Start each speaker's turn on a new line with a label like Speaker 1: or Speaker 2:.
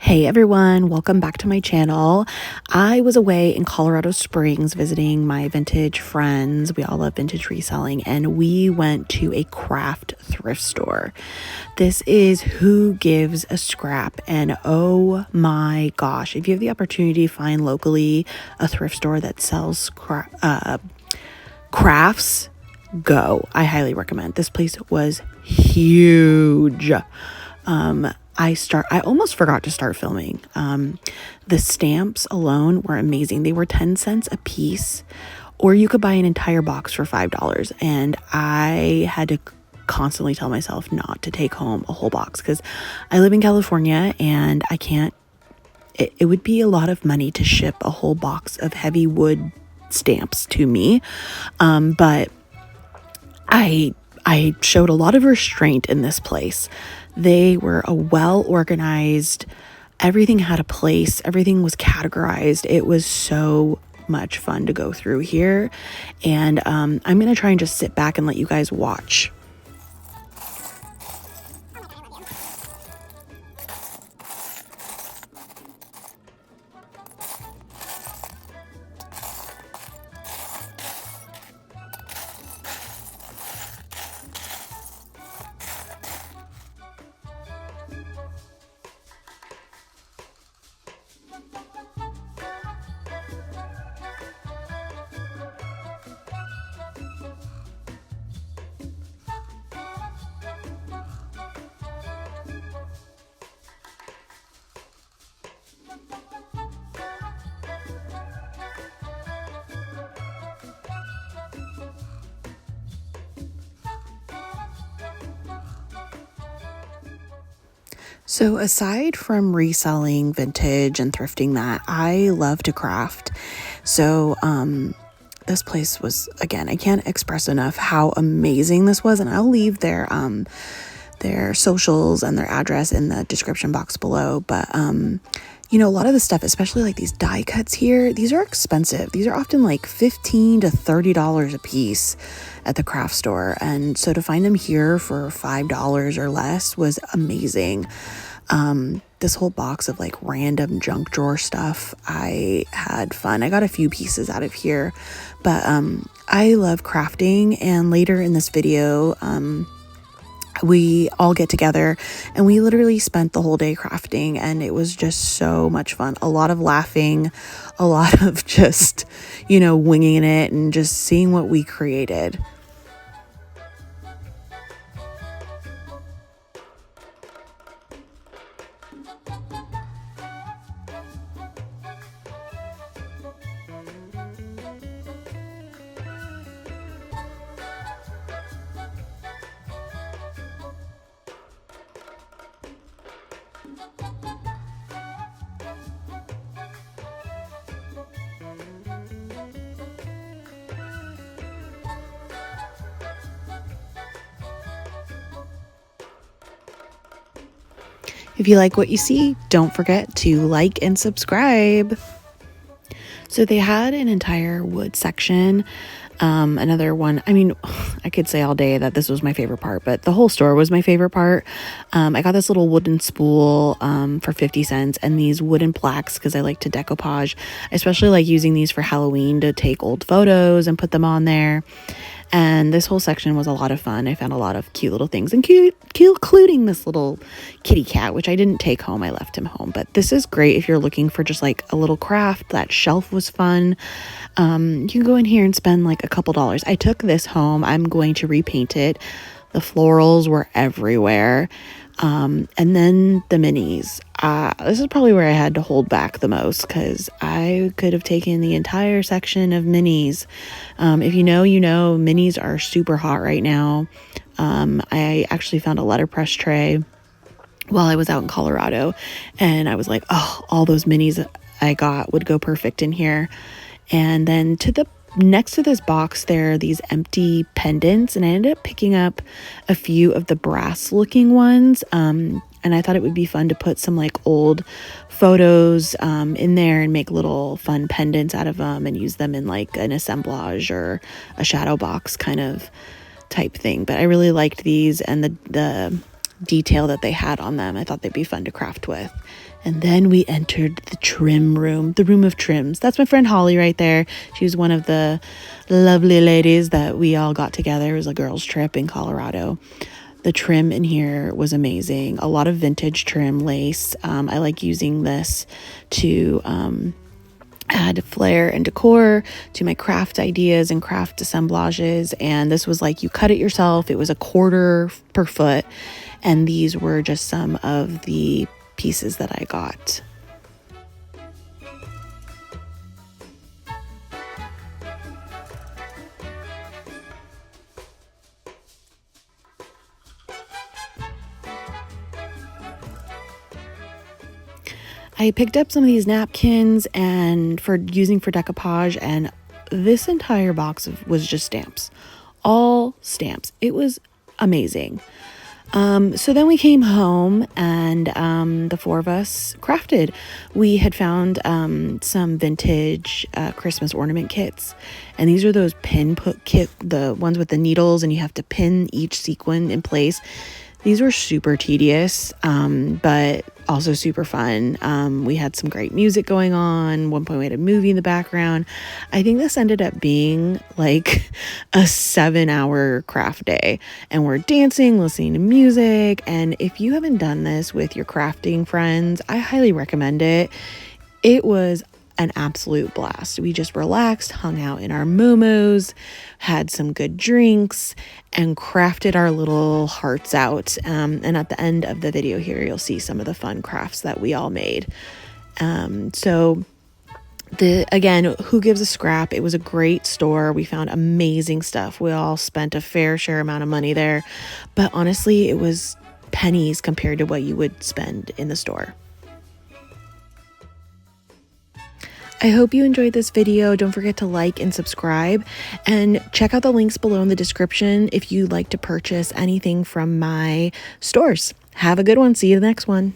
Speaker 1: Hey everyone, welcome back to my channel. I was away in Colorado Springs visiting my vintage friends. We all love vintage reselling, and we went to a craft thrift store. This is Who Gives a Scrap, and oh my gosh, if you have the opportunity to find locally a thrift store that sells crafts, go. I highly recommend. This place was huge. I almost forgot to start filming. The stamps alone were amazing. They were 10 cents a piece, or you could buy an entire box for $5. And I had to constantly tell myself not to take home a whole box because I live in California and I can't, it would be a lot of money to ship a whole box of heavy wood stamps to me. But I showed a lot of restraint in this place. They were a well-organized, everything had a place, everything was categorized. It was so much fun to go through here. And I'm going to try and just sit back and let you guys watch. So aside from reselling vintage and thrifting that, I love to craft. So this place was, again, I can't express enough how amazing this was, and I'll leave their socials and their address in the description box below. But you know, a lot of the stuff, especially like these die cuts here, these are expensive. These are often like $15 to $30 a piece at the craft store. And so to find them here for $5 or less was amazing. This whole box of like random junk drawer stuff, I had fun. I got a few pieces out of here, but I love crafting. And later in this video, we all get together and we literally spent the whole day crafting, and it was just so much fun. A lot of laughing, a lot of just, you know, winging it and just seeing what we created. If you like what you see, don't forget to like and subscribe. So they had an entire wood section. Another one, I mean, I could say all day that this was my favorite part, but the whole store was my favorite part. I got this little wooden spool for 50 cents and these wooden plaques because I like to decoupage. I especially like using these for Halloween to take old photos and put them on there. And this whole section was a lot of fun. I found a lot of cute little things, including this little kitty cat, which I didn't take home. I left him home. But this is great if you're looking for just like a little craft. That shelf was fun. You can go in here and spend like a couple dollars. I took this home. I'm going to repaint it. The florals were everywhere. And then the minis. This is probably where I had to hold back the most because I could have taken the entire section of minis. If you know, minis are super hot right now. I actually found a letterpress tray while I was out in Colorado, and I was like, oh, all those minis I got would go perfect in here. And then next to this box, there are these empty pendants, and I ended up picking up a few of the brass looking ones. And I thought it would be fun to put some like old photos in there and make little fun pendants out of them and use them in like an assemblage or a shadow box kind of type thing. But I really liked these, and the detail that they had on them. I thought they'd be fun to craft with. And then we entered the trim room, the room of trims. That's my friend Holly right there. She was one of the lovely ladies that we all got together. It was a girls' trip in Colorado. The trim in here was amazing. A lot of vintage trim lace. I like using this to add flair and decor to my craft ideas and craft assemblages. And this was like, you cut it yourself. It was a quarter per foot. And these were just some of the pieces that I got. I picked up some of these napkins and for using for decoupage, and this entire box was just stamps, all stamps. It was amazing. So then we came home and the four of us crafted. We had found some vintage Christmas ornament kits, and these are those pin put kit, the ones with the needles, and you have to pin each sequin in place. These were super tedious, but also super fun. We had some great music going on. One point we had a movie in the background. I think this ended up being like a 7-hour craft day, and we're dancing, listening to music. And if you haven't done this with your crafting friends, I highly recommend it. It was an absolute blast. We just relaxed, hung out in our momos, had some good drinks, and crafted our little hearts out. And at the end of the video here, you'll see some of the fun crafts that we all made. Again, who gives a scrap? It was a great store. We found amazing stuff. We all spent a fair share amount of money there, but honestly, it was pennies compared to what you would spend in the store. I hope you enjoyed this video. Don't forget to like and subscribe, and check out the links below in the description if you'd like to purchase anything from my stores. Have a good one. See you the next one.